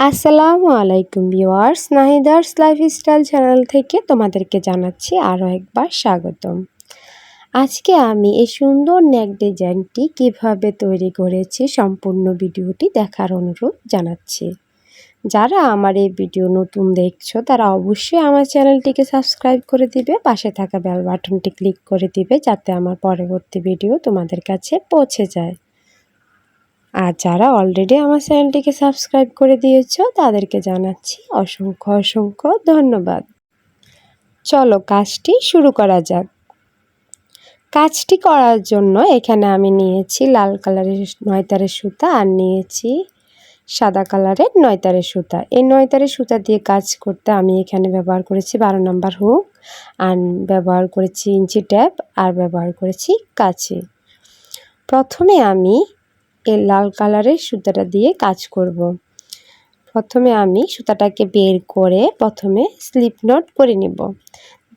আসসালামু আলাইকুম viewers, নাহিদার্স lifestyle channel থেকে তোমাদেরকে জানাচ্ছি আরও একবার স্বাগতম। আজকে আমি এই সুন্দর নেক ডিজাইনটি কিভাবে তৈরি করেছি সম্পূর্ণ ভিডিওটি দেখার অনুরোধ জানাচ্ছি। যারা আমার এই ভিডিও নতুন দেখছো তারা অবশ্যই আমার চ্যানেলটিকে সাবস্ক্রাইব করে দিবে, পাশে থাকা বেল বাটনটি ক্লিক করে দিবে যাতে আমার পরবর্তী ভিডিও তোমাদের কাছে পৌঁছে যায়। আর যারা অলরেডি আমার চ্যানেলটিকে সাবস্ক্রাইব করে দিয়েছো তাদেরকে জানাচ্ছি অসংখ্য ধন্যবাদ। চলো কাজটি শুরু করা যাক। কাজটি করার জন্য এখানে আমি নিয়েছি লাল কালারের 9 তারের সুতা আর নিয়েছি সাদা কালারের 9 তারের সুতা। এই 9 তারের সুতা দিয়ে কাজ করতে আমি এখানে ব্যবহার করেছি 12 নম্বর হুক, আর ব্যবহার করেছি ইঞ্চি ট্যাপ, আর ব্যবহার করেছি কাঁচি। প্রথমে আমি এই লাল কালারের সুতাটা দিয়ে কাজ করব। প্রথমে আমি সুতাটাকে বের করে প্রথমে স্লিপ নট করে নিব।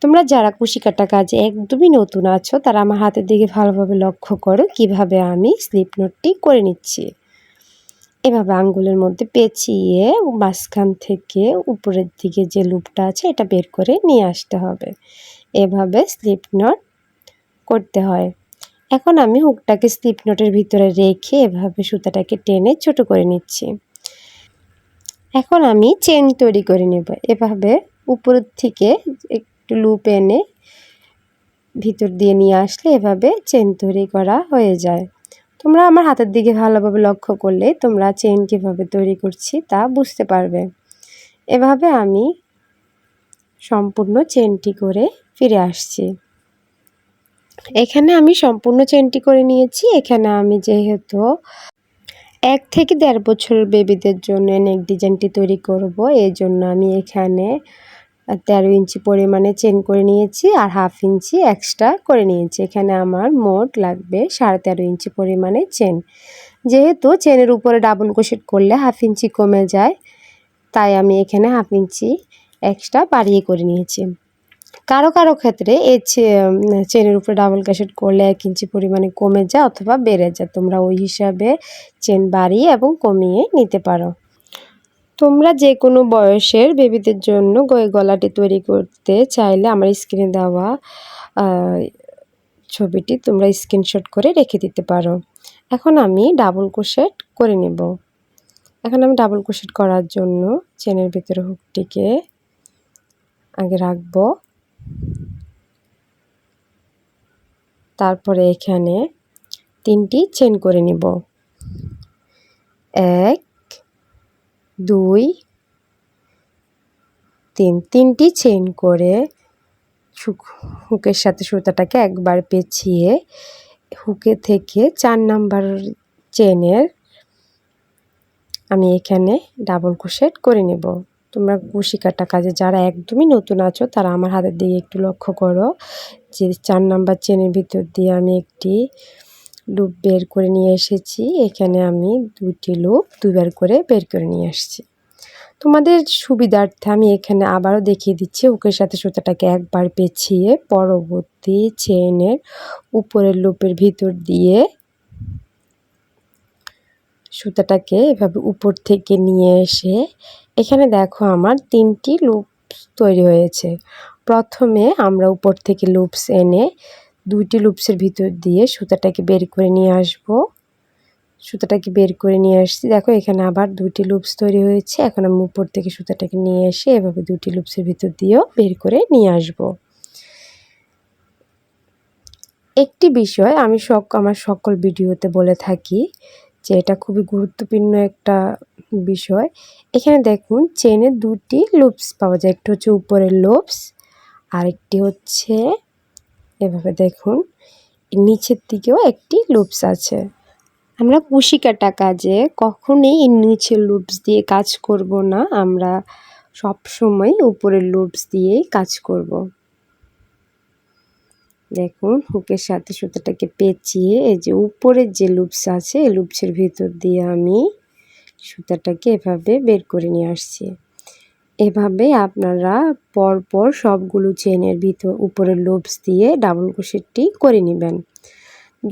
তোমরা যারা কুশি কাটা কাজে একদমই নতুন আছো তারা আমার হাতের দিকে ভালোভাবে লক্ষ্য করো কিভাবে আমি স্লিপ নটটি করে নিচ্ছি। এভাবে আঙ্গুলের মধ্যে পেঁচিয়ে মাঝখান থেকে উপরের দিকে যে লুপটা আছে এটা বের করে নিয়ে আসতে হবে। এভাবে স্লিপ নট করতে হয়। এখন আমি হুকটাকে স্লিপ নটের ভিতরে রেখে এভাবে সুতাটাকে টেনে ছোট করে নিচ্ছি। এখন আমি চেন তৈরি করে নেব। এভাবে উপরের থেকে একটু লুপ এনে ভিতর দিয়ে নিয়ে আসলে এভাবে চেন তৈরি করা হয়ে যায়। তোমরা আমার হাতের দিকে ভালোভাবে লক্ষ্য করলে তোমরা চেন কীভাবে তৈরি করছি তা বুঝতে পারবে। এভাবে আমি সম্পূর্ণ চেনটি করে ফিরে আসছি। এখানে আমি সম্পূর্ণ চেনটি করে নিয়েছি। এখানে আমি যেহেতু 1 থেকে 1.5 বছরের বেবিদের জন্য নেক ডিজাইনটি তৈরি করব, এই জন্য আমি এখানে 13 ইঞ্চি পরিমাণে চেন করে নিয়েছি আর 1/2 ইঞ্চি এক্সট্রা করে নিয়েছি। এখানে আমার মোট লাগবে 13.5 ইঞ্চি পরিমাণে চেন। যেহেতু চেনের উপরে ডাবল ক্রোশেট করলে 1/2 ইঞ্চি কমে যায়, তাই আমি এখানে 1/2 ইঞ্চি এক্সট্রা বাড়িয়ে করে নিয়েছি। কারো ক্ষেত্রে এই চেনের উপরে ডাবল ক্রোশেট করলে 1 ইঞ্চি পরিমাণে কমে যায় অথবা বেড়ে যায়। তোমরা ওই হিসাবে চেন বাড়িয়ে এবং কমিয়ে নিতে পারো। তোমরা যে কোনো বয়সের বেবিদের জন্য গলাটি তৈরি করতে চাইলে আমার স্ক্রিনে দেওয়া ছবিটি তোমরা স্ক্রিনশট করে রেখে দিতে পারো। এখন আমি ডাবল ক্রোশেট করে নেব। এখন আমি ডাবল ক্রোশেট করার জন্য চেনের ভিতরে হুকটিকে আগে রাখবো। তারপরে এখানে 3টি চেন করে নিব। 1 2 3, 3টি চেন করে হুকের সাথে সুতাটাকে একবার পেঁচিয়ে হুকে থেকে 4 নাম্বার চেনের আমি এখানে ডাবল ক্রোশেট করে নেব। তোমরা কুশি কাটা কাজে যারা একদমই নতুন আছো তারা আমার হাতের দিকে একটু লক্ষ্য করো যে 4 নাম্বার চেনের ভিতর দিয়ে আমি একটি লুপ বের করে নিয়ে এসেছি। এখানে আমি 2টি লুপ 2বার করে বের করে নিয়ে আসছি। তোমাদের সুবিধার্থে আমি এখানে আবারও দেখিয়ে দিচ্ছি। হুকের সাথে সুতাটাকে একবার পেঁচিয়ে পরবর্তী চেনের উপরের লুপের ভিতর দিয়ে সুতাটাকে এভাবে উপর থেকে নিয়ে এসে এখানে দেখো আমার 3টি লুপ তৈরি হয়েছে। প্রথমে আমরা উপর থেকে লুপস এনে 2টি লুপসের ভিতর দিয়ে সুতাটাকে বের করে নিয়ে আসব। সুতাটাকে বের করে নিয়ে আসছি। দেখো এখানে আবার 2টি লুপস তৈরি হয়েছে। এখন আমি উপর থেকে সুতাটাকে নিয়ে এসে এভাবে 2টি লুপসের ভিতর দিয়েও বের করে নিয়ে আসব। একটি বিষয় আমি আমার সকল ভিডিওতে বলে থাকি যে এটা খুবই গুরুত্বপূর্ণ একটা বিষয়। এখানে দেখুন চেনে 2টি লুপস পাওয়া যায়। একটি হচ্ছে উপরের লুপস, আরেকটি হচ্ছে এভাবে দেখুন নিচের দিকেও একটি লুপস আছে। আমরা কুশি কাটা কাজে কখনোই নিচের লুপস দিয়ে কাজ করব না, আমরা সব সময় উপরের লুপস দিয়েই কাজ করব। দেখুন হুকের সাথে সুতাটাকে পেঁচিয়ে এই যে উপরের যে লুপস আছে এই লুপসের ভিতর দিয়ে আমি সুতাটাকে এভাবে বের করে নিয়ে আসছি। এভাবে আপনারা পরপর সবগুলো চেনের ভিতর উপরের লুপস দিয়ে ডাবল ক্রোশেটটি করে নেবেন।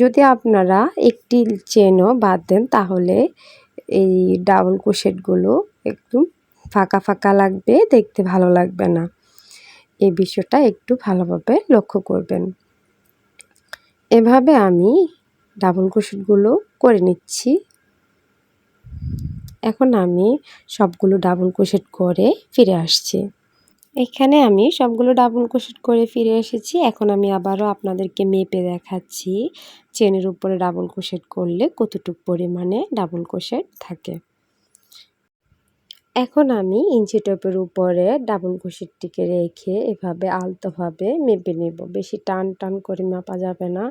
যদি আপনারা একটি চেনও বাদ দেন তাহলে এই ডাবল ক্রোশেটগুলো একটু ফাঁকা ফাঁকা লাগবে, দেখতে ভালো লাগবে না। এই বিষয়টা একটু ভালোভাবে লক্ষ্য করবেন। এভাবে আমি ডাবল ক্রোশেটগুলো করে নিচ্ছি। এখন আমি সবগুলো ডাবল ক্রোশেট করে ফিরে আসছি। এখানে আমি সবগুলো ডাবল ক্রোশেট করে ফিরে এসেছি। এখন আমি আবারও আপনাদেরকে মেপে দেখাচ্ছি চেনের উপরে ডাবল ক্রোশেট করলে কতটুকু পরিমাণে ডাবল ক্রোশেট থাকে। এখন আমি ইঞ্চি টেপের উপরে ডাবল ক্রোশেটটিকে রেখে এভাবে আলতোভাবে মেপে নেব। বেশি টান টান করে মাপা যাবে না,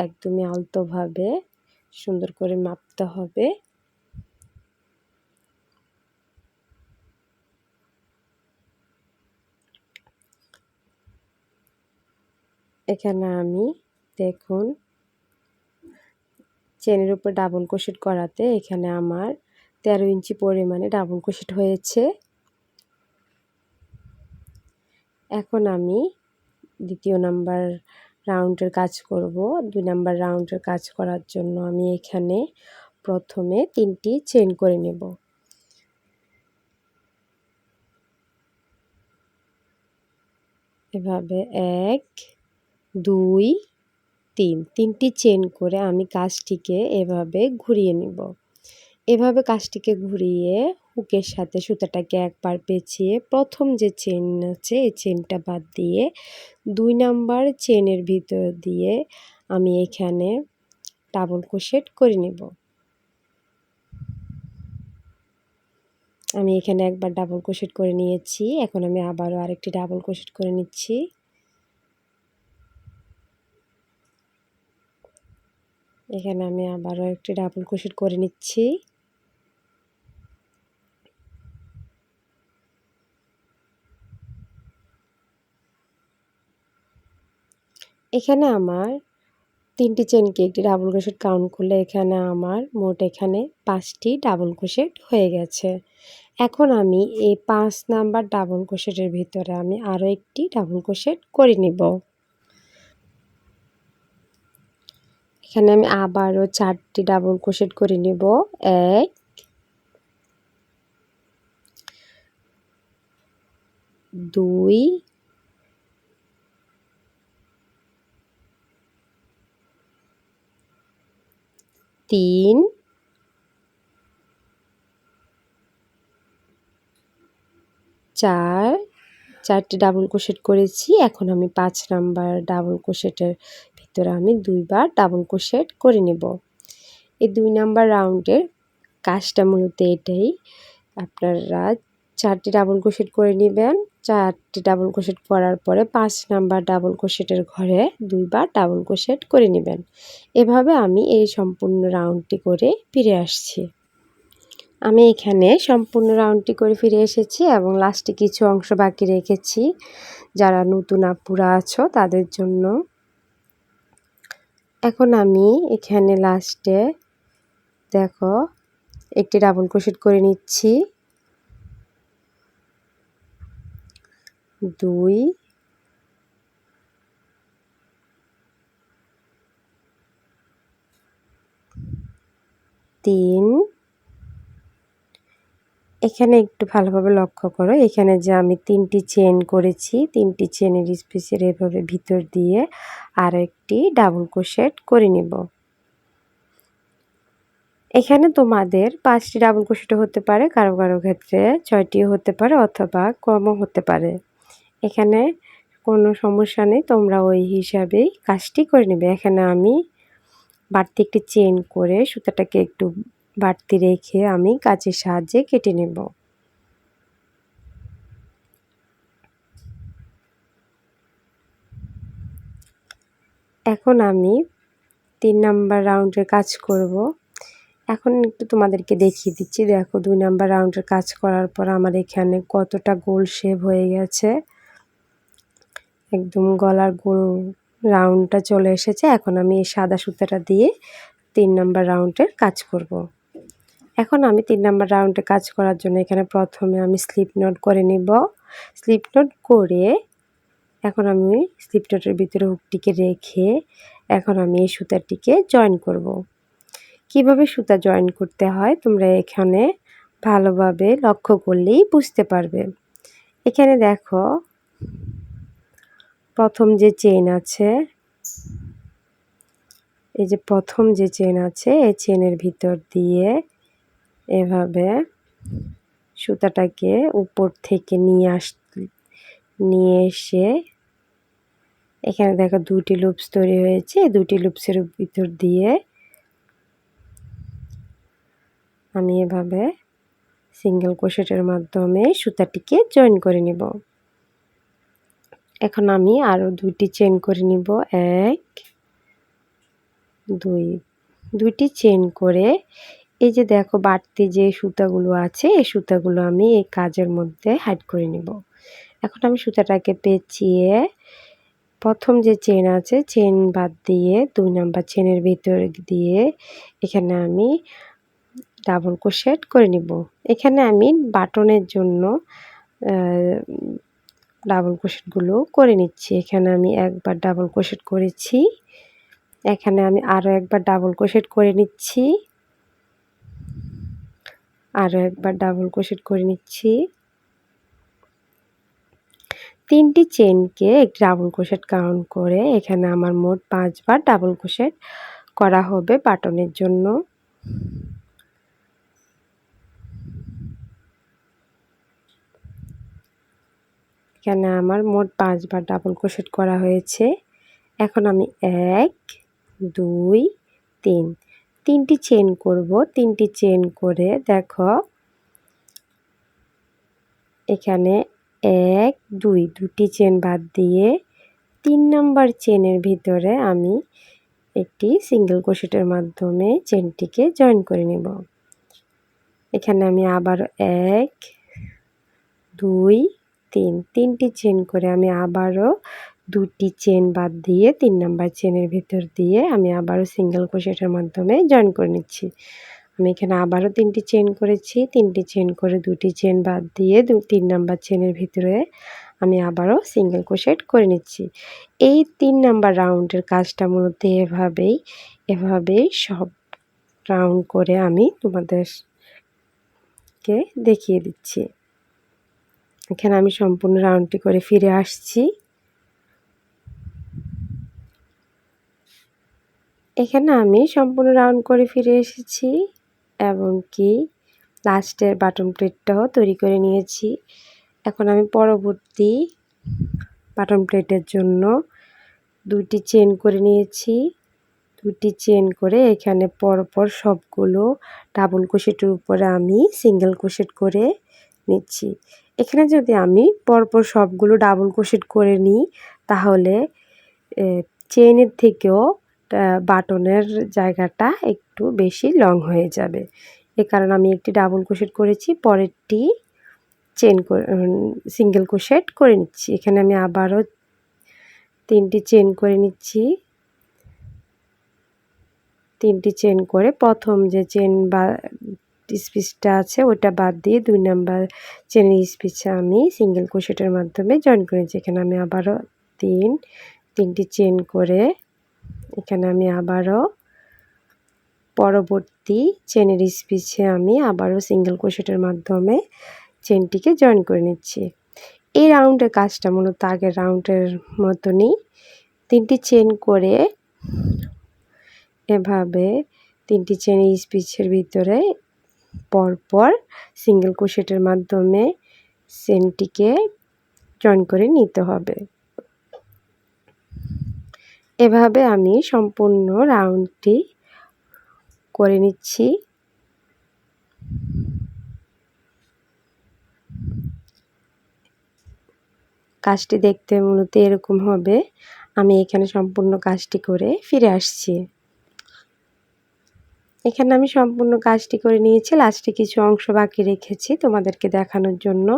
একদমই আলতোভাবে সুন্দর করে মাপতে হবে। এখানে আমি দেখুন চেনের উপর ডাবল ক্রোশেট করাতে এখানে আমার 13 ইঞ্চি পরিমাণে ডাবল ক্রোশেট হয়েছে। এখন আমি দ্বিতীয় নাম্বার রাউন্ডের কাজ করব। 2 নাম্বার রাউন্ডের কাজ করার জন্য আমি এখানে প্রথমে 3টি চেইন করে নেব। এভাবে 1 2 3 3টি চেইন করে আমি কাজটিকে এভাবে ঘুরিয়ে নেব। এভাবে কাজটিকে ঘুরিয়ে হুকের সাথে সুতাটাকে একবার পেঁচিয়ে প্রথম যে চেইন আছে এই চেইনটা বাদ দিয়ে 2 নাম্বার চেইনের ভিতর দিয়ে আমি এখানে ডাবল ক্রোশেট করে নেব। আমি এখানে একবার ডাবল ক্রোশেট করে নিয়েছি। এখন আমি আবারও আরেকটি ডাবল ক্রোশেট করে নিচ্ছি। এখানে আমি আবারও একটি ডাবল ক্রোশেট করে নিচ্ছি। এখানে আমার 3টি চেইনকে একটি ডাবল ক্রোশেট কাউন্ট করলে এখানে আমার মোট এখানে 5টি ডাবল ক্রোশেট হয়ে গেছে। এখন আমি এই 5 নাম্বার ডাবল ক্রোশেটের ভিতরে আমি আরও একটি ডাবল ক্রোশেট করে নিব। এখানে আমি আবারও 4টি ডাবল ক্রোশেট করে নিব। 1 2 3 4 4টি ডাবল ক্রোশেট করেছি। এখন আমি 5 নাম্বার ডাবল ক্রোশেটের ভিতরে আমি 2 বার ডাবল ক্রোশেট করে নেব। এই 2 নাম্বার রাউন্ডের কাজটা মূলত এটাই। আপনারা 4টি ডাবল ক্রোশেট করে নেবেন। 4টি ডাবল ক্রোশেট করার পরে 5 নাম্বার ডাবল ক্রোশেটের ঘরে 2 বার ডাবল ক্রোশেট করে নেবেন। এভাবে আমি এই সম্পূর্ণ রাউন্ডটি করে ফিরে আসছি। আমি এখানে সম্পূর্ণ রাউন্ডটি করে ফিরে এসেছি এবং লাস্টে কিছু অংশ বাকি রেখেছি যারা নতুন আপুরা আছো তাদের জন্য। এখন আমি এখানে লাস্টে দেখো একটি ডাবল ক্রোশেট করে নিচ্ছি। 2 3 এখানে একটু ভালোভাবে লক্ষ্য করো, এখানে যে আমি 3টি চেইন করেছি 3টি চেইনের স্পেসের এভাবে ভিতর দিয়ে আর একটি ডাবল ক্রোশেট করে নিব। এখানে তোমাদের 5টি ডাবল ক্রোশেটও হতে পারে, কারো কারো ক্ষেত্রে 6টিও হতে পারে অথবা কমও হতে পারে। এখানে কোনো সমস্যা নেই, তোমরা ওই হিসাবেই কাজটি করে নেবে। এখানে আমি বাড়তি একটি চেইন করে সুতাটাকে একটু বাড়তি রেখে আমি কাঁচির সাহায্যে কেটে নেব। এখন আমি 3 নাম্বার রাউন্ডের কাজ করব। এখন একটু তোমাদেরকে দেখিয়ে দিচ্ছি। দেখো 2 নাম্বার রাউন্ডের কাজ করার পর আমার এখানে কতটা গোল শেপ হয়ে গেছে, একদম গলার গোল রাউন্ডটা চলে এসেছে। এখন আমি এই সাদা সুতাটা দিয়ে 3 নাম্বার রাউন্ডের কাজ করব। এখন আমি 3 নাম্বার রাউন্ডে কাজ করার জন্য এখানে প্রথমে আমি স্লিপ নট করে নিব। স্লিপ নট করে এখন আমি স্লিপ নটের ভিতরে হুকটিকে রেখে এখন আমি এই সুতাটিকে জয়েন করব। কিভাবে সুতা জয়েন করতে হয় তোমরা এখানে ভালোভাবে লক্ষ্য করলেই বুঝতে পারবে। এখানে দেখো প্রথম যে চেইন আছে, এই যে প্রথম যে চেন আছে এই চেনের ভিতর দিয়ে এভাবে সুতাটাকে উপর থেকে নিয়ে এসে এখানে দেখো দুটি লুপস তৈরি হয়েছে। দুটি লুপসের ভিতর দিয়ে আমি এভাবে সিঙ্গেল ক্রোশেটের মাধ্যমে সুতাটিকে জয়েন করে নিব। এখন আমি আরও দুটি চেন করে নিব, 1 2, দুইটি চেন করে এই যে দেখো বাড়তি যে সুতাগুলো আছে এই সুতাগুলো আমি এই কাজের মধ্যে হাইড করে নিব। এখন আমি সুতাটাকে পেঁচিয়ে প্রথম যে চেন আছে চেন বাদ দিয়ে 2 নাম্বার চেনের ভিতর দিয়ে এখানে আমি ডাবল ক্রোশেট করে নিব। এখানে আমি বাটনের জন্য ডাবল ক্রোশেটগুলো করে নিচ্ছি। এখানে আমি একবার ডাবল ক্রোশেট করেছি, এখানে আমি আরও একবার ডাবল ক্রোশেট করে নিচ্ছি, আরও একবার ডাবল ক্রোশেট করে নিচ্ছি। 3টি চেনকে ডাবল ক্রোশেট কাউন্ট করে এখানে আমার মোট 5 বার ডাবল ক্রোশেট করা হবে বাটনের জন্য। এখানে আমার মোট 5 বার ডাবল ক্রোশেট করা হয়েছে। এখন আমি 1 2 3 তিনটি চেন করব। 3টি চেন করে দেখো এখানে 1 2 দুটি চেন বাদ দিয়ে 3 নাম্বার চেনের ভিতরে আমি একটি সিঙ্গেল ক্রোশেটের মাধ্যমে চেনটিকে জয়েন করে নেব। এখানে আমি আবার 1 2 3 তিনটি চেন করে আমি আবারও দুটি চেন বাদ দিয়ে 3 নাম্বার চেনের ভিতর দিয়ে আমি আবারও সিঙ্গেল ক্রোশেটের মাধ্যমে জয়েন করে নিচ্ছি। আমি এখানে আবারও 3টি চেন করেছি, 3টি চেন করে দুটি চেন বাদ দিয়ে 3 নাম্বার চেনের ভিতরে আমি আবারও সিঙ্গেল ক্রোশেট করে নিচ্ছি। এই 3 নাম্বার রাউন্ডের কাজটা মূলত এভাবেই সব রাউন্ড করে আমি তোমাদেরকে দেখিয়ে দিচ্ছি। এখানে আমি সম্পূর্ণ রাউন্ডটি করে ফিরে আসছি। এখানে আমি সম্পূর্ণ রাউন্ড করে ফিরে এসেছি এবং কি লাস্টের বাটন প্লেটটাও তৈরি করে নিয়েছি। এখন আমি পরবর্তী বাটন প্লেটের জন্য 2টি চেন করে নিয়েছি। 2টি চেন করে এখানে পরপর সবগুলো ডাবল ক্রোশেটের উপরে আমি সিঙ্গেল ক্রোশেট করে নিচ্ছি। এখানে যদি আমি পরপর সবগুলো ডাবল ক্রোশেট করে নিই তাহলে চেনের থেকেও বাটনের জায়গাটা একটু বেশি লং হয়ে যাবে। এ কারণে আমি একটি ডাবল ক্রোশেট করেছি, পরেরটি সিঙ্গেল ক্রোশেট করে নিচ্ছি। এখানে আমি আবারও 3টি চেন করে নিচ্ছি। 3টি চেন করে প্রথম যে চেন বা স্পিচটা আছে ওটা বাদ দিয়ে 2 নাম্বার চেনের স্পিচে আমি সিঙ্গেল ক্রোশেটের মাধ্যমে জয়েন করেছি। এখানে আমি আবারও 3টি চেন করে এখানে আমি আবারও পরবর্তী চেনের স্পিচে আমি আবারও সিঙ্গেল ক্রোশেটের মাধ্যমে চেনটিকে জয়েন করে নিচ্ছি। এই রাউন্ডের কাজটা মূলত আগের রাউন্ডের মতনই 3টি চেন করে এভাবে 3টি চেনের স্পিচের ভিতরে পরপর সিঙ্গেল ক্রোশেটের মাধ্যমে চেনটিকে জয়েন করে নিতে হবে। এভাবে আমি সম্পূর্ণ রাউন্ডটি করে নিচ্ছি। কাজটি দেখতে মূলত এরকম হবে। আমি এখানে সম্পূর্ণ কাজটি করে ফিরে আসছি। এখানে আমি সম্পূর্ণ কাজটি করে নিয়েছি, লাস্টে কিছু অংশ বাকি রেখেছি তোমাদেরকে দেখানোর জন্য।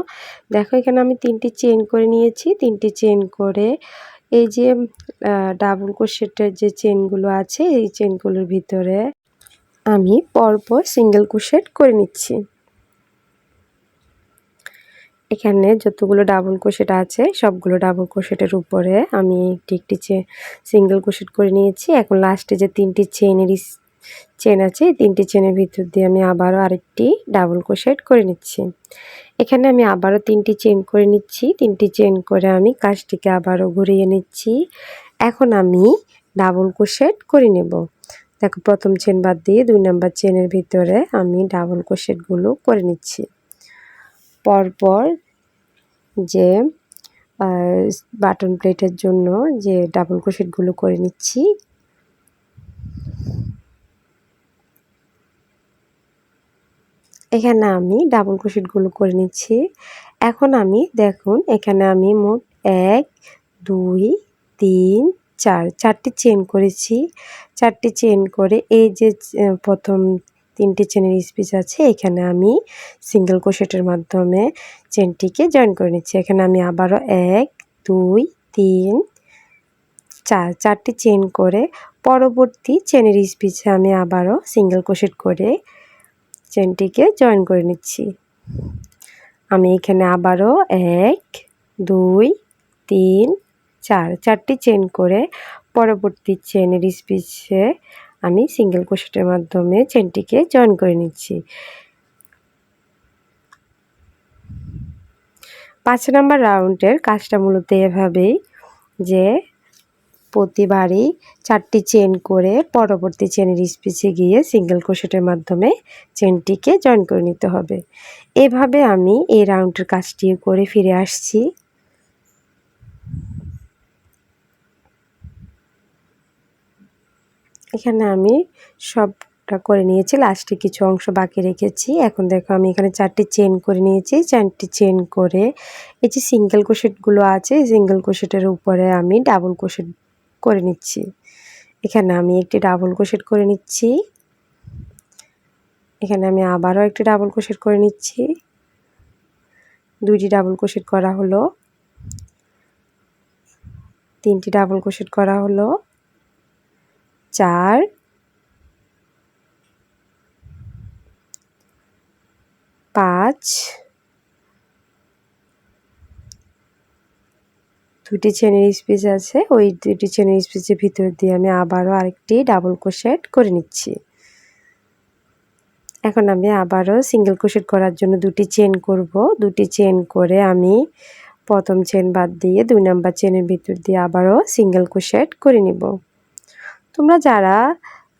দেখো এখানে আমি 3টি চেন করে নিয়েছি। 3টি চেন করে এই যে ডাবল ক্রোশেটের যে চেনগুলো আছে এই চেনগুলোর ভিতরে আমি পরপর সিঙ্গেল ক্রোশেট করে নিচ্ছি। এখানে যতগুলো ডাবল ক্রোশেট আছে সবগুলো ডাবল ক্রোশেটের উপরে আমি একটি সিঙ্গেল ক্রোশেট করে নিয়েছি। এখন লাস্টে যে 3টি চেনের চেন আছে, এই 3টি চেনের ভিতর দিয়ে আমি আবারও আরেকটি ডাবল ক্রোশেট করে নিচ্ছি। এখানে আমি আবারও 3টি চেন করে নিচ্ছি। 3টি চেন করে আমি কাজটিকে আবারও ঘুরিয়ে নিচ্ছি। এখন আমি ডাবল ক্রোশেট করে নেব। দেখো, প্রথম চেন বাদ দিয়ে 2 নাম্বার চেনের ভিতরে আমি ডাবল ক্রোশেটগুলো করে নিচ্ছি। পরপর যে বাটন প্লেটের জন্য যে ডাবল ক্রোশেটগুলো করে নিচ্ছি, এখানে আমি ডাবল ক্রোশেটগুলো করে নিচ্ছি। এখন আমি দেখুন, এখানে আমি মোট 1 2 3 4 4টি চেন করেছি। 4টি চেন করে এই যে প্রথম 3টি চেনের স্পেস আছে, এখানে আমি সিঙ্গেল ক্রোশেটের মাধ্যমে চেনটিকে জয়েন করে নিচ্ছি। এখানে আমি আবারও 1 2 3 4 4টি চেন করে পরবর্তী চেনের স্পেসে আমি আবারও সিঙ্গেল ক্রোশেট করে চেনটিকে জয়েন করে নিচ্ছি। আমি এখানে আবারও 1 2 3 4 4টি চেন করে পরবর্তী চেনের স্পেসে আমি সিঙ্গেল ক্রোশেটের মাধ্যমে চেনটিকে জয়েন করে নিচ্ছি। 5 নাম্বার রাউন্ডের কাজটা মূলত এভাবেই, যে প্রতিবারই 4টি চেন করে পরবর্তী চেনের স্পেসে গিয়ে সিঙ্গেল ক্রোশেটের মাধ্যমে চেনটিকে জয়েন করে নিতে হবে। এভাবে আমি এই রাউন্ডের কাজটি করে ফিরে আসছি। এখানে আমি সবটা করে নিয়েছি, লাস্টে কিছু অংশ বাকি রেখেছি। এখন দেখো, আমি এখানে 4টি চেন করে নিয়েছি। 4টি চেন করে এই যে সিঙ্গেল ক্রোশেটগুলো আছে, সিঙ্গেল ক্রোশেটের উপরে আমি ডাবল ক্রোশেট করে নিচ্ছি। এখানে আমি একটি ডাবল ক্রোশেট করে নিচ্ছি। এখানে আমি আবারও একটি ডাবল ক্রোশেট করে নিচ্ছি। 2টি ডাবল ক্রোশেট করা হলো, 3টি ডাবল ক্রোশেট করা হলো, 4 5 2টি চেনের স্পেস আছে, ওই 2টি চেনের স্পেসের ভিতর দিয়ে আমি আবারও আরেকটি ডাবল ক্রোশেট করে নিচ্ছি। এখন আমি আবারও সিঙ্গেল ক্রোশেট করার জন্য 2টি চেন করব। 2টি চেন করে আমি প্রথম চেন বাদ দিয়ে 2 নাম্বার চেনের ভিতর দিয়ে আবারও সিঙ্গেল ক্রোশেট করে নিব। তোমরা যারা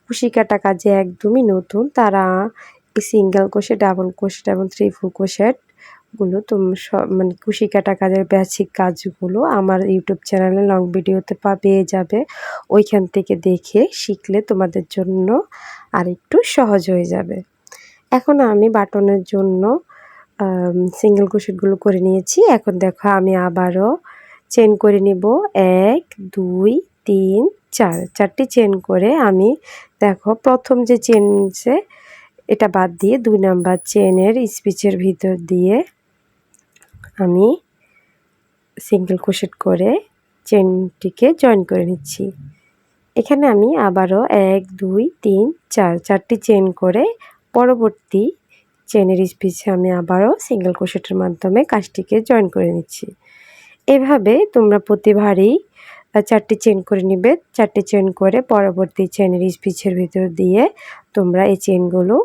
কুশি কাটা কাজে একদমই নতুন, তারা এই সিঙ্গেল ক্রোশেট, ডাবল ক্রোশেট এবং ট্রিপল ক্রোশেটগুলো মানে কুশি কাটা কাজের বেসিক কাজগুলো আমার ইউটিউব চ্যানেলে লং ভিডিওতে পেয়ে যাবে। ওইখান থেকে দেখে শিখলে তোমাদের জন্য আরেকটু সহজ হয়ে যাবে। এখন আমি বাটনের জন্য সিঙ্গেল ক্রোশেটগুলো করে নিয়েছি। এখন দেখো, আমি আবারও চেন করে নিব। 1 2 3 4 4টি চেন করে আমি দেখো, প্রথম যে চেন আছে এটা বাদ দিয়ে 2 নাম্বার চেনের স্পেসের ভিতর দিয়ে আমি সিঙ্গেল ক্রোশেট করে চেনটিকে জয়েন করে নিচ্ছি। এখানে আমি আবারও 1 2 3 4 4টি চেন করে পরবর্তী চেনের স্পেসে আমি আবারও সিঙ্গেল ক্রোশেটের মাধ্যমে কাজটিকে জয়েন করে নিচ্ছি। এভাবে তোমরা প্রতিবারই 4টি চেন করে নিবে। 4টি চেন করে পরবর্তী চেনের স্পেসের ভিতর দিয়ে তোমরা এই চেনগুলো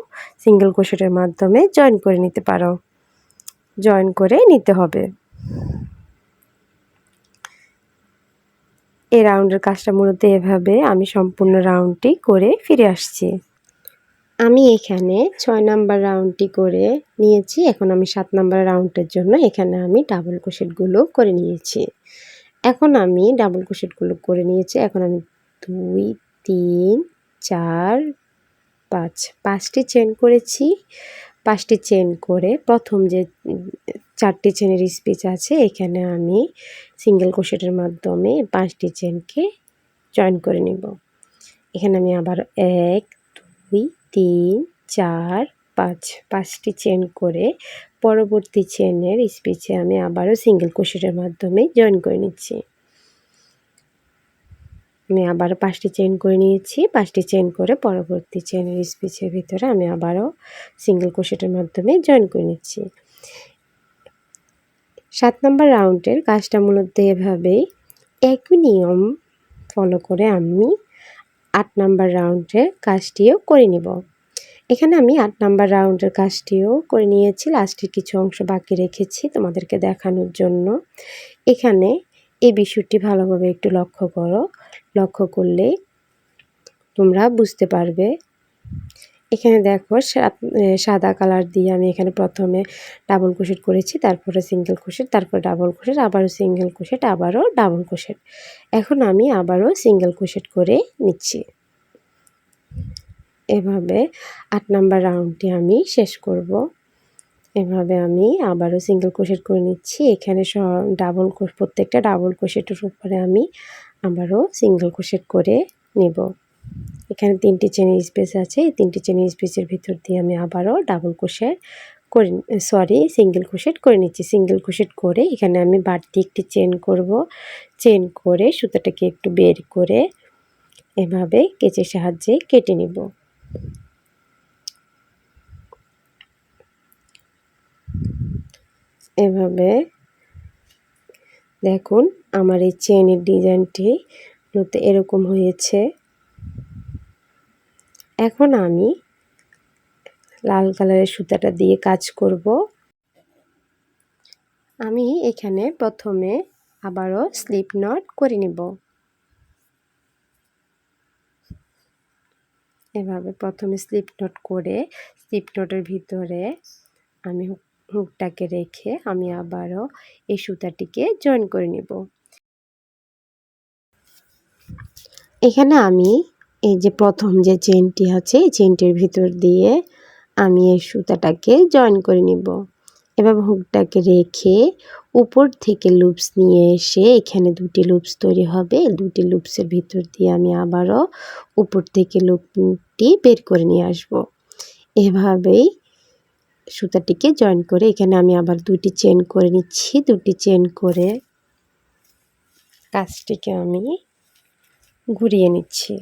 সিঙ্গেল ক্রোশেটের মাধ্যমে জয়েন করে নিতে পারো, জয়েন করে নিতে হবে। এই রাউন্ডের কাজটা মূলত এভাবে আমি সম্পূর্ণ রাউন্ডটি করে ফিরে আসছি। আমি এখানে 6 নাম্বার রাউন্ডটি করে নিয়েছি। এখন আমি 7 নাম্বার রাউন্ডের জন্য এখানে আমি ডাবল ক্রোশেটগুলো করে নিয়েছি। এখন আমি ডাবল ক্রোশেটগুলো করে নিয়েছি। এখন আমি 2 3 4 5 5টি চেন করেছি। 5টি চেন করে প্রথম যে 4টি চেনের স্পেস আছে, এখানে আমি সিঙ্গেল ক্রোশেটের মাধ্যমে 5টি চেনকে জয়েন করে নেব। এখানে আমি আবার 1 2 3 4 5 5টি চেন করে পরবর্তী চেনের স্পেসে আমি আবারও সিঙ্গেল ক্রোশেটের মাধ্যমে জয়েন করে নিচ্ছি। আমি আবারও 5টি চেন করে নিয়েছি। 5টি চেন করে পরবর্তী চেনের স্পেসের ভিতরে আমি আবারও সিঙ্গেল ক্রোশেটের মাধ্যমে জয়েন করে নিচ্ছি। 7 নাম্বার রাউন্ডের কাজটা মূলত এভাবেই একই নিয়ম ফলো করে আমি 8 নাম্বার রাউন্ডের কাজটিও করে নিব। এখানে আমি 8 নাম্বার রাউন্ডের কাজটিও করে নিয়েছি, লাস্টের কিছু অংশ বাকি রেখেছি তোমাদেরকে দেখানোর জন্য। এখানে এই বিষয়টি ভালোভাবে একটু লক্ষ্য করো, লক্ষ্য করলে তোমরা বুঝতে পারবে। এখানে দেখো সাদা কালার দিয়ে আমি এখানে প্রথমে ডাবল ক্রোশেট করেছি, তারপরে সিঙ্গেল ক্রোশেট, তারপর ডাবল ক্রোশেট, আবারও সিঙ্গেল ক্রোশেট, আবারও ডাবল ক্রোশেট। এখন আমি আবারও সিঙ্গেল ক্রোশেট করে নিচ্ছি। এভাবে 8 নাম্বার রাউন্ডটি আমি শেষ করব। এভাবে আমি আবারও সিঙ্গেল ক্রোশেট করে নিচ্ছি। এখানে প্রত্যেকটা ডাবল ক্রোশেটের উপরে আমি আবারও সিঙ্গেল ক্রোশেট করে নেব। এখানে 3টি চেনের স্পেস আছে, এই 3টি চেনের স্পেসের ভিতর দিয়ে আমি আবারও সিঙ্গেল ক্রোশেট করে নিচ্ছি। সিঙ্গেল ক্রোশেট করে এখানে আমি বাড়তি একটি চেন করব। চেন করে সুতাটাকে একটু বের করে এভাবে কেচের সাহায্যে কেটে নেব। এভাবে দেখুন আমার এই চেনের ডিজাইনটি এরকম হয়েছে। এখন আমি লাল কালারের সুতাটা দিয়ে কাজ করব। আমি এখানে প্রথমে আবারও স্লিপ নট করে নেব। এভাবে প্রথমে স্লিপ নট করে স্লিপ নটের ভিতরে আমি হুকটাকে রেখে আমি আবারও এই সুতাটিকে জয়েন করে নেব। এখানে আমি এই যে প্রথম যে চেনটি আছে এই চেনটির ভিতর দিয়ে আমি এই সুতাটাকে জয়েন করে নেব। এভাবে হুকটাকে রেখে উপর থেকে লুপস নিয়ে এসে এখানে 2টি লুপস তৈরি হবে। 2টি লুপসের ভিতর দিয়ে আমি আবারও উপর থেকে লুপটি বের করে নিয়ে আসব। এভাবেই সুতাটিকে জয়েন করে এখানে আমি আবার 2টি চেন করে নিচ্ছি। 2টি চেন করে কাজটিকে আমি ঘুরিয়ে নিচ্ছি।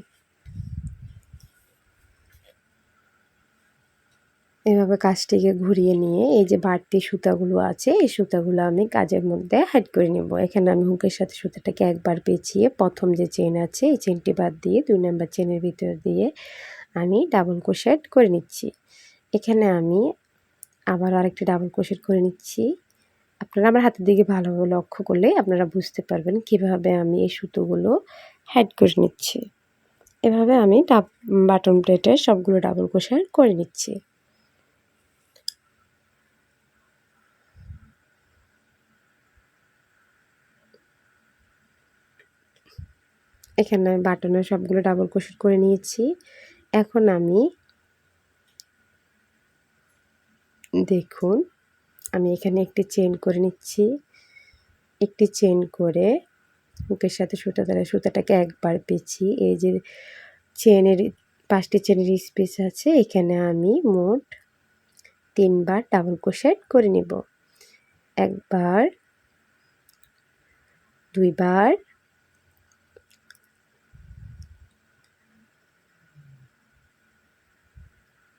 এভাবে কাজটিকে ঘুরিয়ে নিয়ে এই যে বাড়তি সুতাগুলো আছে এই সুতাগুলো আমি কাজের মধ্যে হাইড করে নেব। এখানে আমি হুকের সাথে সুতাটাকে একবার পেঁচিয়ে প্রথম যে চেন আছে এই চেনটি বাদ দিয়ে 2 নাম্বার চেনের ভিতর দিয়ে আমি ডাবল ক্রোশেট করে নিচ্ছি। এখানে আমি আবার আরেকটি ডাবল ক্রোশেট করে নিচ্ছি। আপনারা আমার হাতের দিকে ভালোভাবে লক্ষ্য করলে আপনারা বুঝতে পারবেন কিভাবে আমি এই সুতোগুলো হাইড করে নিচ্ছি। এভাবে আমি বাটন প্লেটের সবগুলো ডাবল ক্রোশেট করে নিচ্ছি। এখানে আমি বাটনের সবগুলো ডাবল ক্রোশেট করে নিয়েছি। এখন আমি দেখুন আমি এখানে একটি চেন করে নিচ্ছি। একটি চেন করে হুকের সাথে সুতাটাকে একবার পেঁচিয়ে এই যে চেনের 5টি চেনের স্পেস আছে এখানে আমি মোট 3 বার ডাবল ক্রোশেট করে নেব। 1 বার, 2 বার,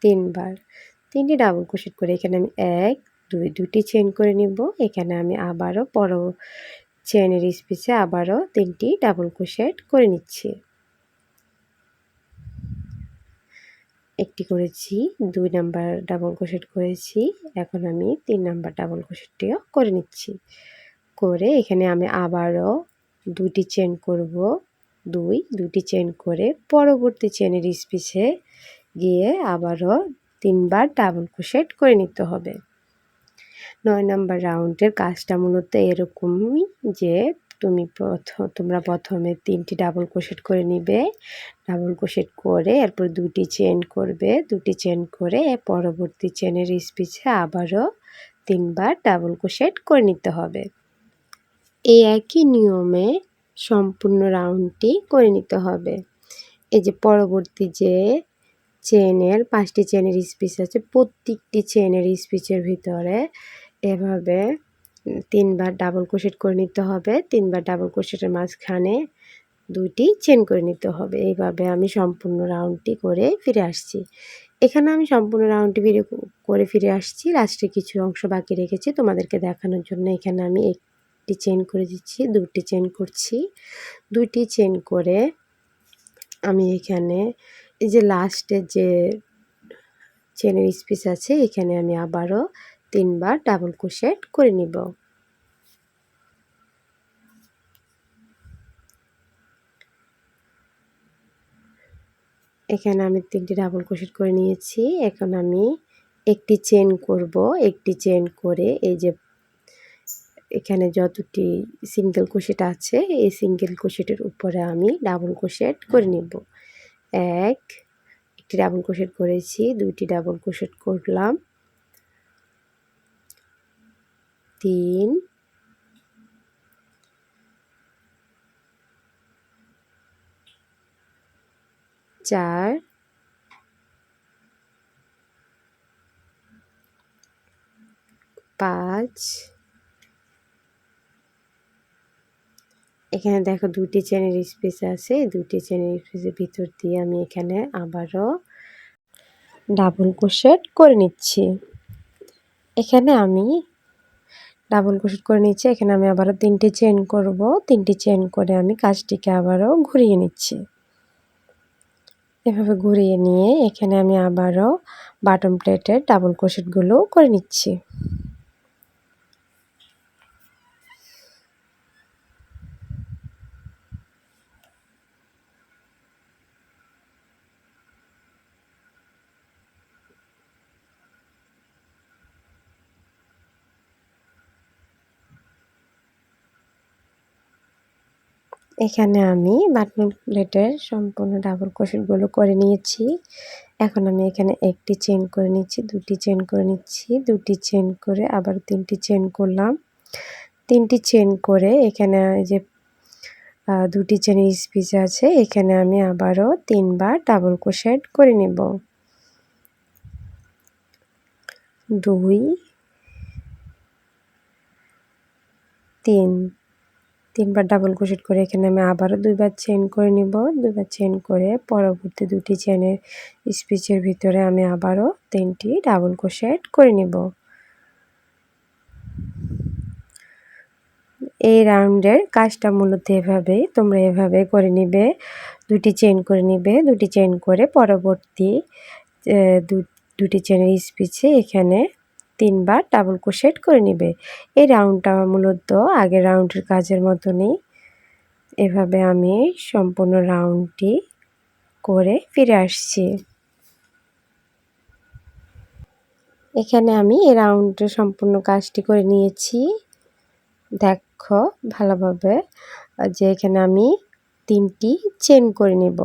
3 বার। 3টি ডাবল ক্রোশেট করে এখানে আমি 1, 2টি চেন করে নেব। এখানে আমি আবারও চেনের স্পেসে আবারও 3টি ডাবল ক্রোশেট করে নিচ্ছি। একটি করেছি, 2 নাম্বার ডাবল ক্রোশেট করেছি। এখন আমি 3 নাম্বার ডাবল ক্রোশেটটিও করে নিচ্ছি। করে এখানে আমি আবারও 2টি চেন করব। 2টি চেন করে পরবর্তী চেনের স্পেসে গিয়ে আবারও 3 বার ডাবল ক্রোশেট করে নিতে হবে। 9 নাম্বার রাউন্ডের কাজটা মূলত এরকমই যে তোমরা প্রথমে 3টি ডাবল ক্রোশেট করে নিবে। ডাবল ক্রোশেট করে এরপর 2টি চেন করবে। 2টি চেন করে পরবর্তী চেনের স্পেসে আবারও 3 বার ডাবল ক্রোশেট করে নিতে হবে। এই একই নিয়মে সম্পূর্ণ রাউন্ডটি করে নিতে হবে। এই যে পরবর্তী যে চেনের 5টি চেনের স্পেস আছে প্রত্যেকটি চেনের স্পেসের ভিতরে এভাবে 3 বার ডাবল ক্রোশেট করে নিতে হবে। 3 বার ডাবল ক্রোশেটের মাঝখানে 2টি চেন করে নিতে হবে। এইভাবে আমি সম্পূর্ণ রাউন্ডটি করে ফিরে আসছি। এখানে আমি সম্পূর্ণ রাউন্ডটি করে ফিরে আসছি। লাস্টে কিছু অংশ বাকি রেখেছি তোমাদেরকে দেখানোর জন্য। এখানে আমি একটি চেন করে দিচ্ছি, 2টি চেন করছি। 2টি চেন করে আমি এখানে এই যে লাস্টের যে চেনের স্পেস আছে এখানে আমি আবারও 3 বার ডাবল ক্রোশেট করে নিব। এখানে আমি 3টি ডাবল ক্রোশেট করে নিয়েছি। এখন আমি একটি চেন করব। একটি চেন করে এই যে এখানে যতটি সিঙ্গেল ক্রোশেট আছে এই সিঙ্গেল ক্রোশেটের উপরে আমি ডাবল ক্রোশেট করে নিব। একটি ডাবল ক্রোশেট করেছি, 2টি ডাবল ক্রোশেট করলাম, 3, 4, 5, এখানে দেখো 2টি চেনের স্পেস আছে। 2টি চেনের স্পেসের ভিতর দিয়ে আমি এখানে আবারও ডাবল ক্রোশেট করে নিচ্ছি। এখানে আমি ডাবল ক্রোশেট করে নিচ্ছি। এখানে আমি আবারও 3টি চেন করব। 3টি চেন করে আমি কাজটিকে আবারও ঘুরিয়ে নিচ্ছি। এভাবে ঘুরিয়ে নিয়ে এখানে আমি আবারও বাটন প্লেটের ডাবল ক্রোশেটগুলো করে নিচ্ছি। এখানে আমি বাটন প্লেটের সম্পূর্ণ ডাবল ক্রোশেটগুলো করে নিয়েছি। এখন আমি এখানে একটি চেন করে নিচ্ছি, 2টি চেন করে নিচ্ছি, 2টি চেন করে আবার 3টি চেন করলাম। 3টি চেন করে এখানে যে 2টি চেনের স্পেস আছে এখানে আমি আবারও 3 বার ডাবল ক্রোশেট করে নেব। 2, 3, 3 বার ডাবল ক্রোশেট করে এখানে আমি আবারও 2 বার চেন করে নিব। 2 বার চেন করে পরবর্তী 2টি চেনের স্পেসের ভিতরে আমি আবারও 3টি ডাবল ক্রোশেট করে নিব। এই রাউন্ডের কাজটা মূলত এভাবেই, তোমরা এভাবে করে নিবে। 2টি চেন করে নিবে, 2টি চেন করে পরবর্তী 2টি চেনের স্পেসে এখানে 3 বার ডাবল ক্রোশেট করে নিবে। এই রাউন্ডটা মূলত আগের রাউন্ডের কাজের মতনই। এভাবে আমি সম্পূর্ণ রাউন্ডটি করে ফিরে আসছি। এখানে আমি এই রাউন্ডের সম্পূর্ণ কাজটি করে নিয়েছি। দেখো ভালোভাবে যে এখানে আমি 3টি চেন করে নেব।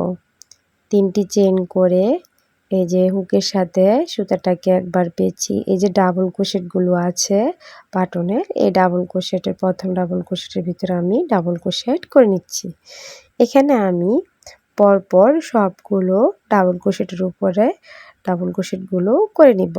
3টি চেন করে এই যে হুকের সাথে সুতাটাকে একবার পেঁচিয়ে এই যে ডাবল ক্রোশেটগুলো আছে বাটনের, এই ডাবল ক্রোশেটের প্রথম ডাবল ক্রোশেটের ভিতরে আমি ডাবল ক্রোশেট করে নিচ্ছি। এখানে আমি পরপর সবগুলো ডাবল ক্রোশেটের উপরে ডাবল ক্রোশেটগুলো করে নিব।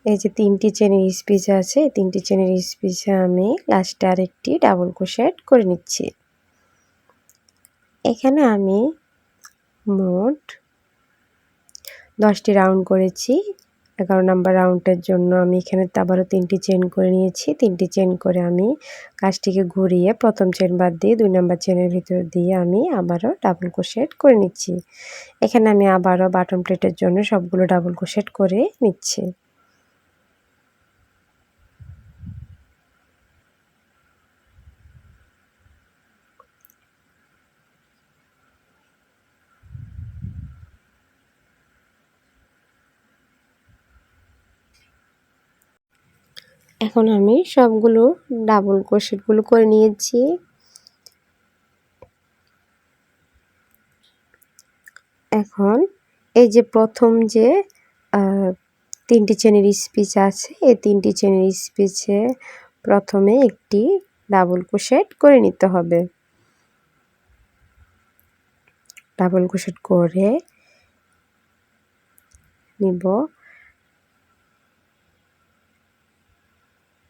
এই যে 3টি চেনের স্পেস আছে, 3টি চেনের স্পেসে আমি লাস্টে আরেকটি ডাবল ক্রোশেট করে নিচ্ছি। এখানে আমি মোট 10টি রাউন্ড করেছি। 11 নাম্বার রাউন্ডের জন্য আমি এখানে আবারও 3টি চেন করে নিয়েছি। 3টি চেন করে আমি কাজটিকে ঘুরিয়ে প্রথম চেন বাদ দিয়ে 2 নাম্বার চেনের ভিতর দিয়ে আমি আবারও ডাবল ক্রোশেট করে নিচ্ছি। এখানে আমি আবারও বাটন প্লেটের জন্য সবগুলো ডাবল ক্রোশেট করে নিচ্ছি। এখন আমি সবগুলো ডাবল ক্রোশেটগুলো করে নিয়েছি। এখন এই যে প্রথম যে 3টি চেনের স্পেস আছে এই 3টি চেনের স্পেসে প্রথমে একটি ডাবল ক্রোশেট করে নিতে হবে। ডাবল ক্রোশেট করে নিব,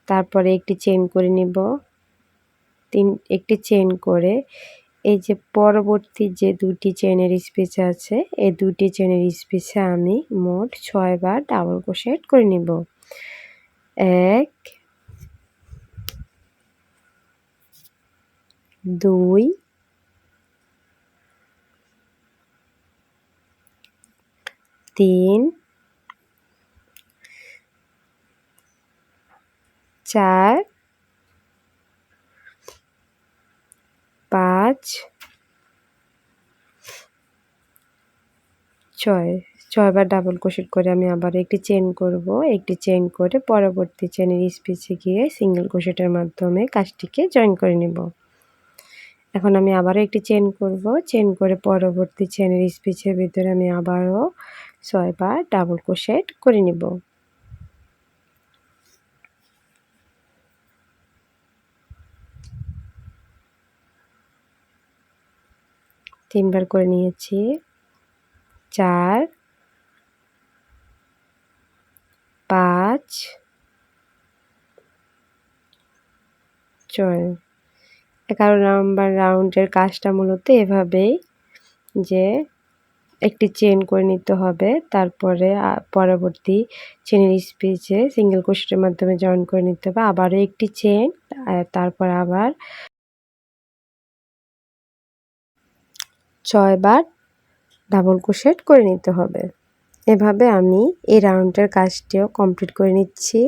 তারপরে একটি চেন করে নিব, একটি চেন করে এই যে পরবর্তী যে দুটি চেনের স্পেস আছে এই দুটি চেনের স্পেসে আমি মোট 6 বার ডাবল ক্রোশেট করে নিব। 1 2 3 4 5 6 বার ডাবল ক্রোশেট করে আমি আবার একটি চেন করব। একটি চেন করে পরবর্তী চেনের স্পেসে গিয়ে সিঙ্গেল ক্রোশেটের মাধ্যমে কাজটিকে জয়েন করে নিব। এখন আমি আবারও একটি চেন করব। চেন করে পরবর্তী চেনের স্পেসের ভিতরে আমি আবারও 6 বার ডাবল ক্রোশেট করে নিব। তিনবার করে নিয়েছি। 4 5 6 11 নাম্বার রাউন্ডের কাজটা মূলত এভাবেই, যে একটি চেন করে নিতে হবে, তারপরে পরবর্তী চেনের স্পেসে সিঙ্গেল ক্রোশেটের মাধ্যমে জয়েন করে নিতে হবে, আবারও একটি চেন, তারপর আবার 6 বার ডাবল ক্রোশেট করে নিতে হবে। এভাবে আমি এই রাউন্ডের কাজটিও কমপ্লিট করে নিচ্ছি।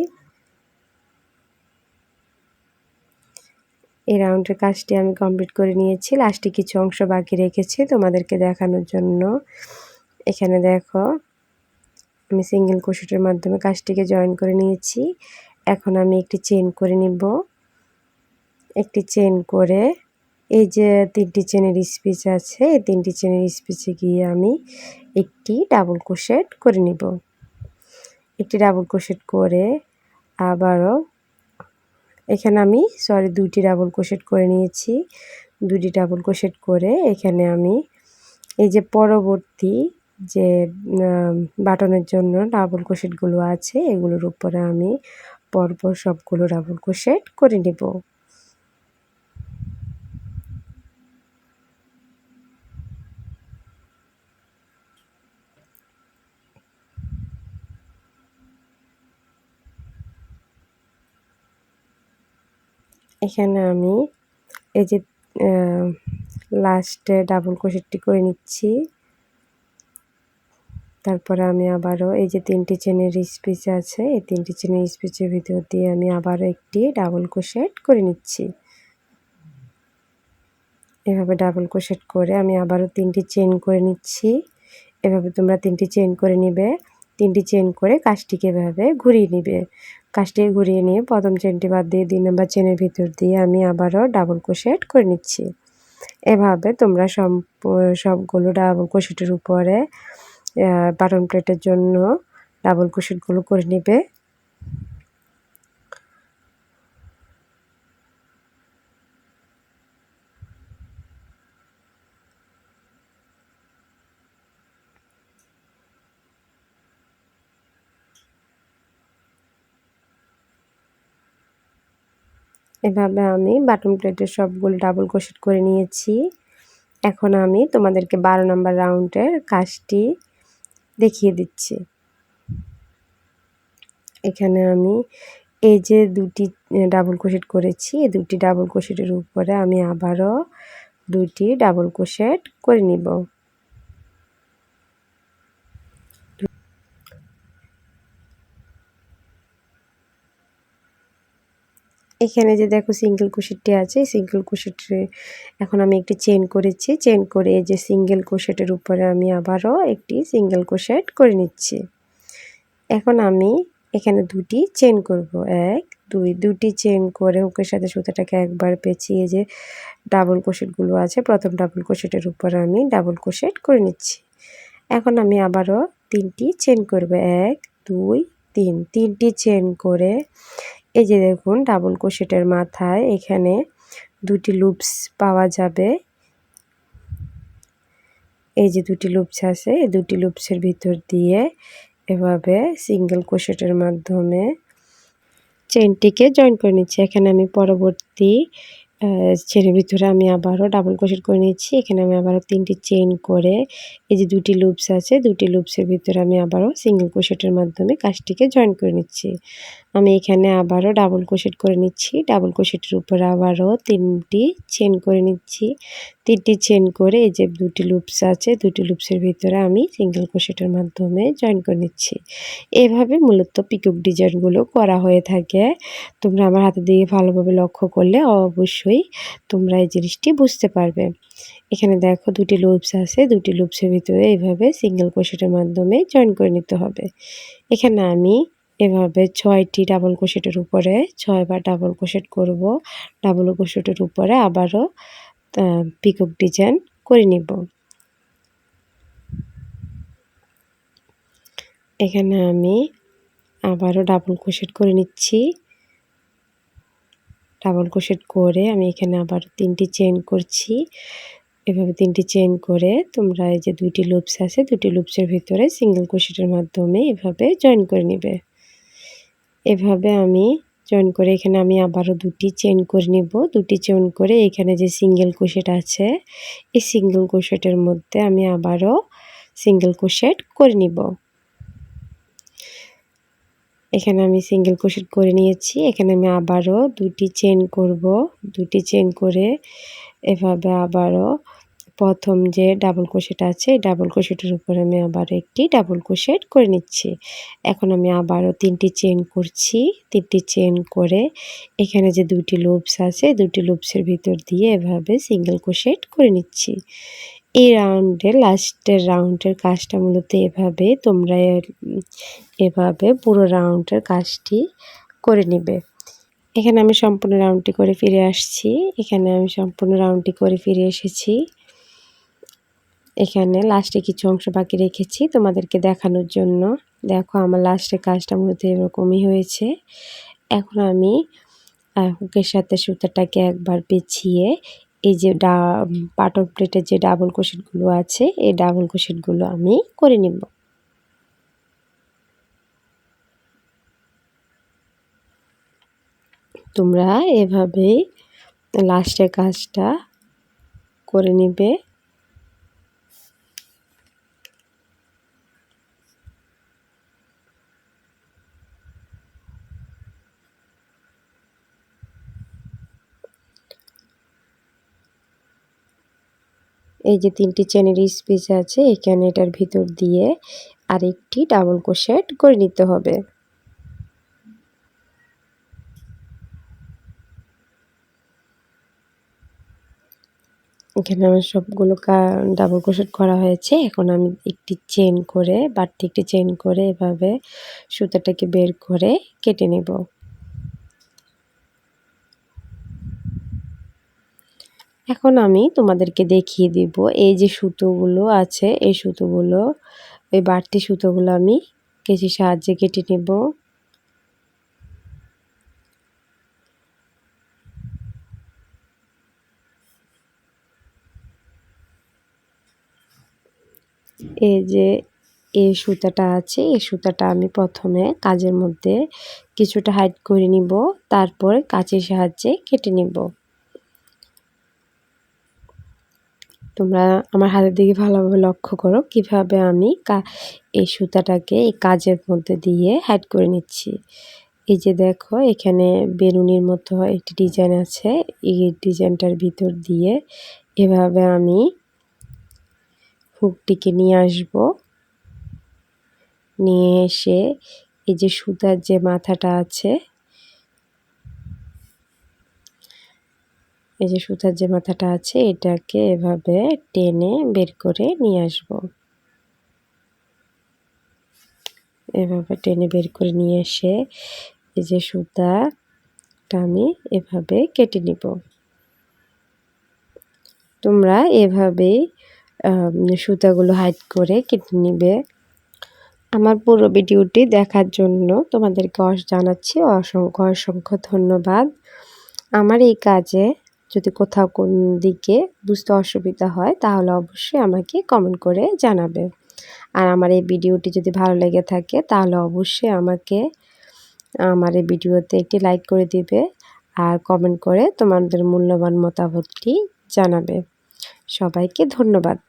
এই রাউন্ডের কাজটি আমি কমপ্লিট করে নিয়েছি। লাস্টে কিছু অংশ বাকি রেখেছি তোমাদেরকে দেখানোর জন্য। এখানে দেখো আমি সিঙ্গেল ক্রোশেটের মাধ্যমে কাজটিকে জয়েন করে নিয়েছি। এখন আমি একটি চেন করে নিব। একটি চেন করে এই যে 3টি চেনের স্পেস আছে এই 3টি চেনের স্পেসে গিয়ে আমি একটি ডাবল ক্রোশেট করে নিব। একটি ডাবল ক্রোশেট করে আবারও এখানে আমি দুইটি ডাবল ক্রোশেট করে নিয়েছি। দুটি ডাবল ক্রোশেট করে এখানে আমি এই যে পরবর্তী যে বাটনের জন্য ডাবল ক্রোশেটগুলো আছে এগুলোর উপরে আমি পরপর সবগুলো ডাবল ক্রোশেট করে নেব। এখানে আমি এই যে লাস্টে ডাবল ক্রোশেটটি করে নিচ্ছি। তারপরে আমি আবারও এই যে 3টি চেনের স্পেস আছে এই 3টি চেনের স্পেসের ভিতর দিয়ে আমি আবারও একটি ডাবল ক্রোশেট করে নিচ্ছি। এভাবে ডাবল ক্রোশেট করে আমি আবারও 3টি চেন করে নিচ্ছি। এভাবে তোমরা 3টি চেন করে নিবে। 3টি চেন করে কাজটিকে এভাবে ঘুরিয়ে নিবে। কাজটিকে ঘুরিয়ে নিয়ে প্রথম চেনটি বাদ দিয়ে 2 নম্বর চেনের ভিতর দিয়ে আমি আবারও ডাবল ক্রোশেট করে নিচ্ছি। এভাবে তোমরা সবগুলো ডাবল ক্রোশেটের উপরে বাটন প্লেটের জন্য ডাবল ক্রোশেটগুলো করে নিবে। এভাবে আমি বাটন প্লেটের সবগুলো ডাবল ক্রোশেট করে নিয়েছি। এখন আমি তোমাদেরকে 12 নম্বর রাউন্ডের কাজটি দেখিয়ে দিচ্ছি। এখানে আমি এই যে দুটি ডাবল ক্রোশেট করেছি এই দুটি ডাবল ক্রোশেটের উপরে আমি আবারও 2টি ডাবল ক্রোশেট করে নিব। এখানে যে দেখো সিঙ্গেল ক্রোশেটটি আছে সিঙ্গেল ক্রোশেটে এখন আমি একটি চেন করেছি। চেন করে এই যে সিঙ্গেল ক্রোশেটের উপরে আমি আবারও একটি সিঙ্গেল ক্রোশেট করে নিচ্ছি। এখন আমি এখানে 2টি চেন করব। 1 2 2টি চেন করে হুকের সাথে সুতাটাকে একবার পেঁচিয়ে যে ডাবল ক্রোশেটগুলো আছে প্রথম ডাবল ক্রোশেটের উপর আমি ডাবল ক্রোশেট করে নিচ্ছি। এখন আমি আবারও 3টি চেন করব। 1 2 3 3টি চেন করে এই যে দেখুন ডাবল ক্রোশেটের মাথায় এখানে 2টি লুপস পাওয়া যাবে। এই যে 2টি লুপস আছে এই 2টি লুপসের ভিতর দিয়ে এভাবে সিঙ্গেল ক্রোশেটের মাধ্যমে চেনটিকে জয়েন করে নিচ্ছি। এখানে আমি পরবর্তী চেনের ভিতরে আমি আবারও ডাবল ক্রোশেট করে নিচ্ছি। এখানে আমি আবারও 3টি চেইন করে এই যে 2টি লুপস আছে, 2টি লুপসের ভিতরে আমি আবারও সিঙ্গেল ক্রোশেটের মাধ্যমে কাজটিকে জয়েন করে নিচ্ছি। আমি এখানে আবারও ডাবল ক্রোশেট করে নিচ্ছি। ডাবল ক্রোশেটের উপরে আবারও 3টি চেইন করে নিচ্ছি। 3টি চেইন করে এই যে 2টি লুপস আছে, 2টি লুপসের ভিতরে আমি সিঙ্গেল ক্রোশেটের মাধ্যমে জয়েন করে নিচ্ছি। এভাবে মূলত পিকক ডিজাইনগুলো করা হয়ে থাকে। তোমরা আমার হাতের দিকে ভালোভাবে লক্ষ্য করলে অবশ্যই তোমরা এই জিনিসটি বুঝতে পারবে। এখানে দেখো 2টি লুপস আছে, 2টি লুপসের ভিতরে এইভাবে সিঙ্গেল ক্রোশেটের মাধ্যমে জয়েন করে নিতে হবে। এখানে আমি এভাবে 6টি ডাবল ক্রোশেটের উপরে 6 বার ডাবল ক্রোশেট করব। ডাবল ক্রোশেটের উপরে আবারও পিকক ডিজাইন করে নিব। এখানে আমি আবারও ডাবল ক্রোশেট করে নিচ্ছি। ডাবল ক্রোশেট করে আমি এখানে আবার 3টি চেইন করছি। এভাবে 3টি চেইন করে তোমরা এই যে 2টি লুপস আছে, 2টি লুপসের ভিতরে সিঙ্গেল ক্রোশেটের মাধ্যমে এভাবে জয়েন করে নিবে। এভাবে আমি জয়েন করে এখানে আমি আবারও 2টি চেইন করে নিব। 2টি চেইন করে এখানে যে সিঙ্গেল ক্রোশেট আছে, এই সিঙ্গেল ক্রোশেটের মধ্যে আমি আবারও সিঙ্গেল ক্রোশেট করে নিব। এখানে আমি সিঙ্গেল ক্রোশেট করে নিয়েছি। এখানে আমি আবারও 2টি চেইন করব। 2টি চেইন করে এভাবে আবারও প্রথম যে ডাবল ক্রোশেট আছে, এই ডাবল ক্রোশেটের উপরে আমি আবার একটি ডাবল ক্রোশেট করে নিচ্ছি। এখন আমি আবারও 3টি চেইন করছি। 3টি চেইন করে এখানে যে 2টি লুপস আছে, 2টি লুপসের ভিতর দিয়ে এভাবে সিঙ্গেল ক্রোশেট করে নিচ্ছি। এই রাউন্ডের লাস্টের রাউন্ডের কাজটা মূলত এভাবে তোমরা এভাবে পুরো রাউন্ডের কাজটি করে নিবে। এখানে আমি সম্পূর্ণ রাউন্ডটি করে ফিরে আসছি। এখানে আমি সম্পূর্ণ রাউন্ডটি করে ফিরে এসেছি। এখানে লাস্টে কিছু অংশ বাকি রেখেছি তোমাদেরকে দেখানোর জন্য। দেখো আমার লাস্টের কাজটা মূলত এরকমই হয়েছে। এখন আমি হুকের সাথে সুতাটাকে একবার পেঁচিয়ে এই যে বাটন প্লেটের যে ডাবল ক্রোশেটগুলো আছে, এই ডাবল ক্রোশেটগুলো আমি করে নিব। তোমরা এভাবেই লাস্টের কাজটা করে নিবে। এই যে 3টি চেনের স্পেস আছে, এখানে এটার ভিতর দিয়ে আরেকটি ডাবল ক্রোশেট করে নিতে হবে। এখানে আমার সবগুলো ডাবল ক্রোশেট করা হয়েছে। এখন আমি একটি চেন করে বাড়তি একটি চেন করে এভাবে সুতাটাকে বের করে কেটে নেব। এখন আমি তোমাদেরকে দেখিয়ে দিব এই যে সুতোগুলো আছে, এই সুতোগুলো, এই বাড়তি সুতোগুলো আমি কেচির সাহায্যে কেটে নেব। এই যে এই সুতাটা আছে, এই সুতাটা আমি প্রথমে কাজের মধ্যে কিছুটা হাইড করে নিব, তারপর কাঁচির সাহায্যে কেটে নিব। তোমরা আমার হাতের দিকে ভালোভাবে লক্ষ্য করো কিভাবে আমি এই সুতাটাকে এই কাজের মধ্যে দিয়ে হাইড করে নিচ্ছি। এই যে দেখো এখানে বেলুনের মতো একটি ডিজাইন আছে, এই ডিজাইনটার ভিতর দিয়ে এভাবে আমি হুকটিকে নিয়ে আসব। নিয়ে এসে এই যে সুতার যে মাথাটা আছে, এই যে সুতার যে মাথাটা আছে এটাকে এভাবে টেনে বের করে নিয়ে আসব। এভাবে টেনে বের করে নিয়ে এসে এই যে সুতাটা আমি এভাবে কেটে নিব। তোমরা এভাবেই সুতাগুলো হাইড করে কেটে নিবে। আমার পুরো ভিডিওটি দেখার জন্য তোমাদেরকে জানাচ্ছি অসংখ্য অসংখ্য ধন্যবাদ। আমার এই কাজে যদি কোথাও কোন দিকে বুঝতে অসুবিধা হয় তাহলে অবশ্যই আমাকে কমেন্ট করে জানাবে। আর আমার এই ভিডিওটি যদি ভালো লেগে থাকে তাহলে অবশ্যই আমাকে আমার এই ভিডিওতে একটি লাইক করে দিবে। আর কমেন্ট করে তোমাদের মূল্যবান মতামতটি জানাবে। সবাইকে ধন্যবাদ।